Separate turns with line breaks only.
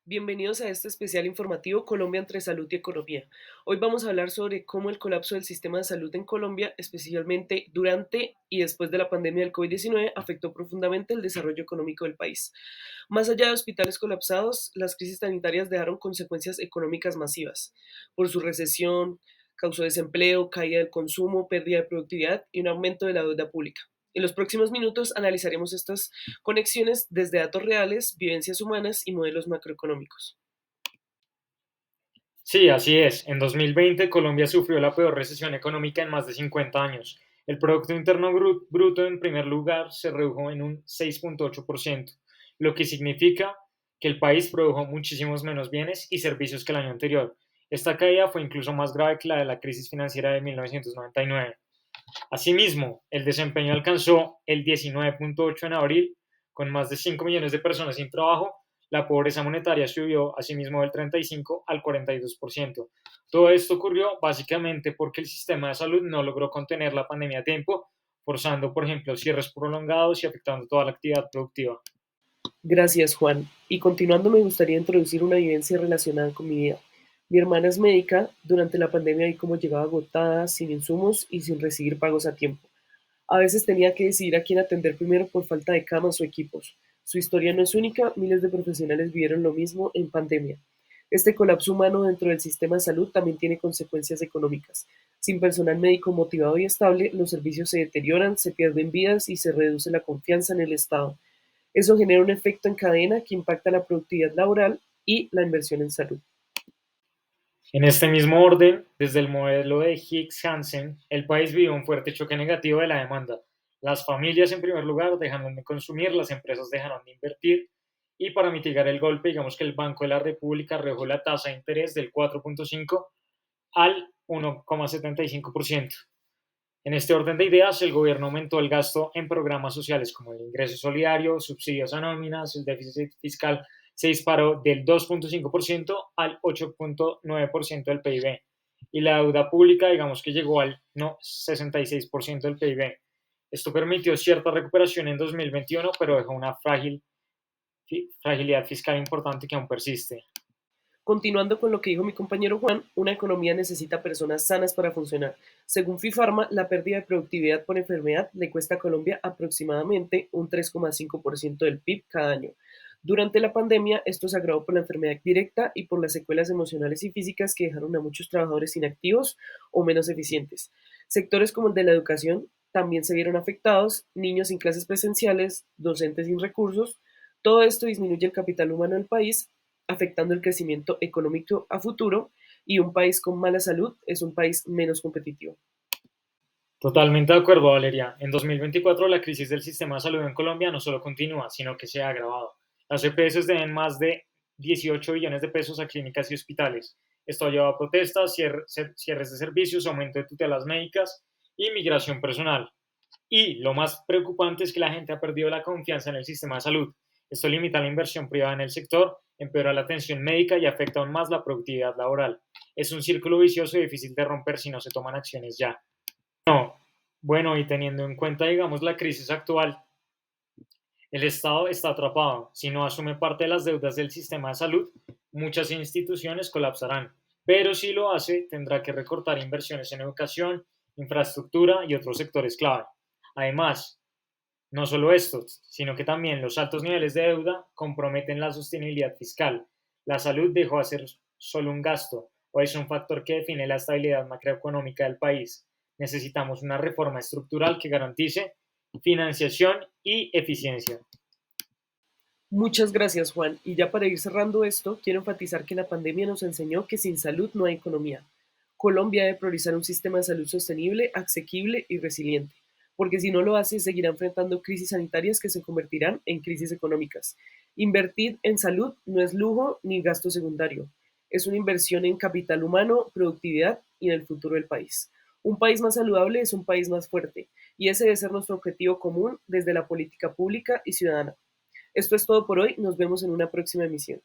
Bienvenidos a este especial informativo Colombia entre salud y economía. Hoy vamos a hablar sobre cómo el colapso del sistema de salud en Colombia, especialmente durante y después de la pandemia del COVID-19, afectó profundamente el desarrollo económico del país. Más allá de hospitales colapsados, las crisis sanitarias dejaron consecuencias económicas masivas. Por su recesión, causó desempleo, caída del consumo, pérdida de productividad y un aumento de la deuda pública. En los próximos minutos analizaremos estas conexiones desde datos reales, vivencias humanas y modelos macroeconómicos.
Sí, así es. En 2020 Colombia sufrió la peor recesión económica en más de 50 años. El Producto Interno Bruto, en primer lugar, se redujo en un 6,8%, lo que significa que el país produjo muchísimos menos bienes y servicios que el año anterior. Esta caída fue incluso más grave que la de la crisis financiera de 1999. Asimismo, el desempeño alcanzó el 19,8 en abril, con más de 5 millones de personas sin trabajo. La pobreza monetaria subió asimismo del 35 al 42%. Todo esto ocurrió básicamente porque el sistema de salud no logró contener la pandemia a tiempo, forzando, por ejemplo, cierres prolongados y afectando toda la actividad productiva.
Gracias, Juan. Y continuando, me gustaría introducir una vivencia relacionada con mi vida. Mi hermana es médica. Durante la pandemia vi cómo llegaba agotada, sin insumos y sin recibir pagos a tiempo. A veces tenía que decidir a quién atender primero por falta de camas o equipos. Su historia no es única, miles de profesionales vivieron lo mismo en pandemia. Este colapso humano dentro del sistema de salud también tiene consecuencias económicas. Sin personal médico motivado y estable, los servicios se deterioran, se pierden vidas y se reduce la confianza en el Estado. Eso genera un efecto en cadena que impacta la productividad laboral y la inversión en salud.
En este mismo orden, desde el modelo de Higgs-Hansen, el país vivió un fuerte choque negativo de la demanda. Las familias, en primer lugar, dejaron de consumir, las empresas dejaron de invertir, y para mitigar el golpe, digamos que el Banco de la República redujo la tasa de interés del 4,5 al 1,75%. En este orden de ideas, el gobierno aumentó el gasto en programas sociales como el ingreso solidario, subsidios a nóminas, el déficit fiscal se disparó del 2,5% al 8,9% del PIB. Y la deuda pública, digamos que llegó al 66% del PIB. Esto permitió cierta recuperación en 2021, pero dejó una fragilidad fiscal importante que aún persiste.
Continuando con lo que dijo mi compañero Juan, una economía necesita personas sanas para funcionar. Según FIFARMA, la pérdida de productividad por enfermedad le cuesta a Colombia aproximadamente un 3,5% del PIB cada año. Durante la pandemia, esto se agravó por la enfermedad directa y por las secuelas emocionales y físicas que dejaron a muchos trabajadores inactivos o menos eficientes. Sectores como el de la educación también se vieron afectados, niños sin clases presenciales, docentes sin recursos. Todo esto disminuye el capital humano del país, afectando el crecimiento económico a futuro, y un país con mala salud es un país menos competitivo.
Totalmente de acuerdo, Valeria. En 2024, la crisis del sistema de salud en Colombia no solo continúa, sino que se ha agravado. Las EPS deben más de 18 billones de pesos a clínicas y hospitales. Esto ha llevado a protestas, cierres de servicios, aumento de tutelas médicas y migración personal. Y lo más preocupante es que la gente ha perdido la confianza en el sistema de salud. Esto limita la inversión privada en el sector, empeora la atención médica y afecta aún más la productividad laboral. Es un círculo vicioso y difícil de romper si no se toman acciones ya. Bueno, y teniendo en cuenta, digamos, la crisis actual, el Estado está atrapado. Si no asume parte de las deudas del sistema de salud, muchas instituciones colapsarán. Pero si lo hace, tendrá que recortar inversiones en educación, infraestructura y otros sectores clave. Además, no solo esto, sino que también los altos niveles de deuda comprometen la sostenibilidad fiscal. La salud dejó de ser solo un gasto, o es un factor que define la estabilidad macroeconómica del país. Necesitamos una reforma estructural que garantice financiación y eficiencia.
Muchas gracias, Juan. Y ya para ir cerrando esto, quiero enfatizar que la pandemia nos enseñó que sin salud no hay economía. Colombia debe priorizar un sistema de salud sostenible, asequible y resiliente, porque si no lo hace, seguirá enfrentando crisis sanitarias que se convertirán en crisis económicas. Invertir en salud no es lujo ni gasto secundario, es una inversión en capital humano, productividad y en el futuro del país. Un país más saludable es un país más fuerte, y ese debe ser nuestro objetivo común desde la política pública y ciudadana. Esto es todo por hoy, nos vemos en una próxima emisión.